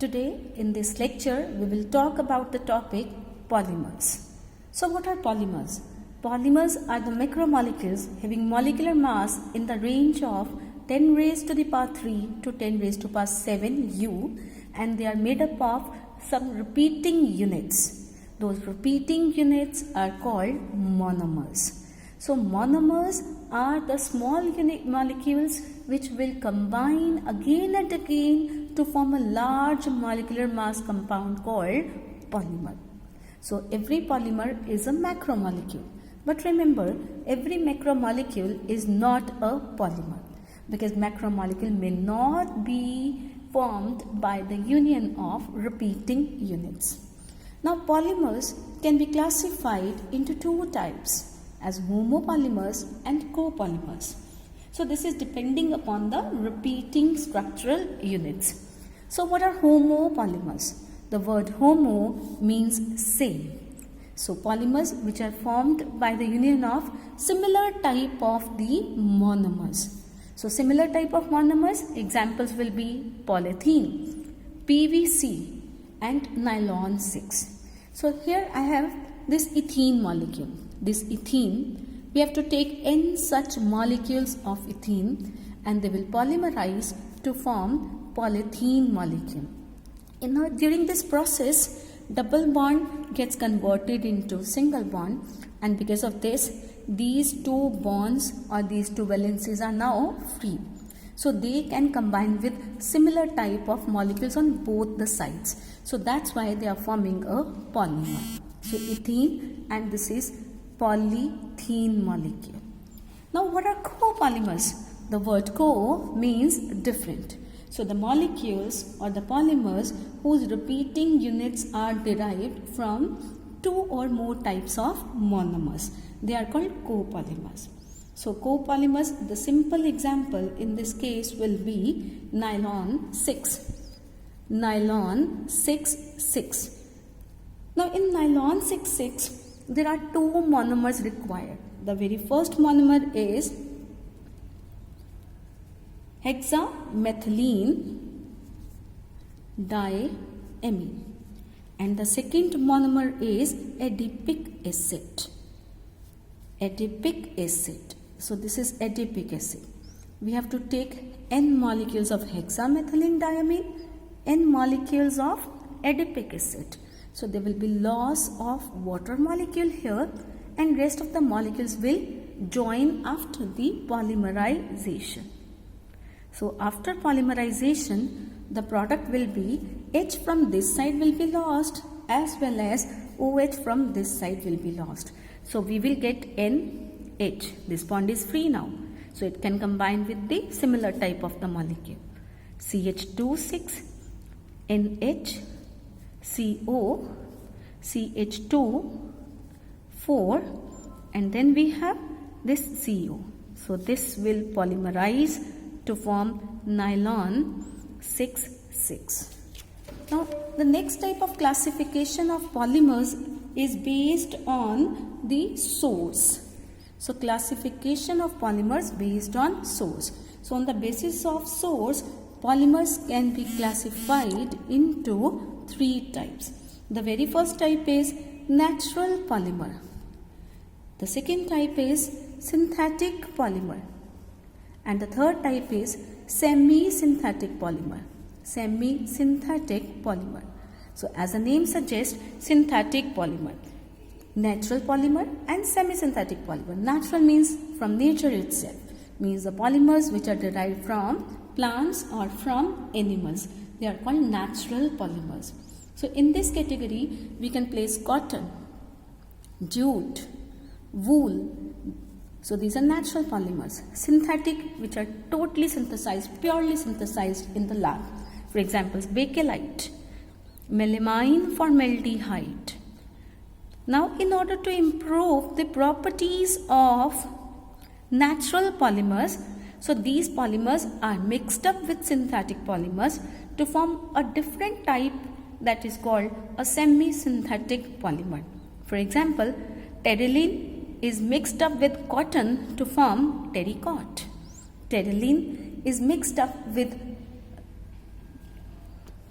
Today in this lecture we will talk about the topic polymers. So what are polymers? Polymers are the macromolecules having molecular mass in the range of 10 raised to the power 3 to 10 raised to power 7 U, and they are made up of some repeating units. Those repeating units are called monomers. So monomers are the small unit molecules which will combine again and again to form a large molecular mass compound called polymer. So every polymer is a macromolecule. But remember, every macromolecule is not a polymer, because macromolecule may not be formed by the union of repeating units. Now polymers can be classified into two types, as homopolymers and copolymers. So this is depending upon the repeating structural units. So what are homopolymers? The word homo means same. So polymers which are formed by the union of similar type of the monomers. So similar type of monomers, examples will be polythene, PVC and nylon 6. So here I have this ethene molecule. This ethene, we have to take n such molecules of ethene and they will polymerize to form polythene molecule. During this process, double bond gets converted into single bond, and because of this, these two bonds or these two valencies are now free. So they can combine with similar type of molecules on both the sides. So that's why they are forming a polymer. So ethene, and this is polythene molecule. Now what are copolymers? The word co means different. So the molecules or the polymers whose repeating units are derived from two or more types of monomers, they are called copolymers. So copolymers, the simple example in this case will be nylon 6. Nylon 6,6. Now in nylon 6,6, there are two monomers required. The very first monomer is hexamethylene diamine, and the second monomer is adipic acid. Adipic acid. So this is adipic acid. We have to take n molecules of hexamethylene diamine, n molecules of adipic acid. So there will be loss of water molecule here, and rest of the molecules will join after the polymerization. So after polymerization, the product will be H from this side will be lost, as well as OH from this side will be lost. So we will get NH. This bond is free now. So it can combine with the similar type of the molecule. CH2,6, NH, CO, CH2, 4, and then we have this CO. So this will polymerize to form nylon 6,6. Now the next type of classification of polymers is based on the source. So classification of polymers based on source. So on the basis of source, polymers can be classified into three types. The very first type is natural polymer. The second type is synthetic polymer. And the third type is semi-synthetic polymer. Semi-synthetic polymer. So as the name suggests, synthetic polymer, natural polymer and semi-synthetic polymer. Natural means from nature itself, means the polymers which are derived from plants or from animals. They are called natural polymers. So in this category, we can place cotton, jute, wool. So these are natural polymers. Synthetic, which are totally synthesized, purely synthesized in the lab. For example, bakelite, melamine formaldehyde. Now in order to improve the properties of natural polymers, so these polymers are mixed up with synthetic polymers to form a different type that is called a semi-synthetic polymer. For example, terylene is mixed up with cotton to form terrycot. Terylene is mixed up with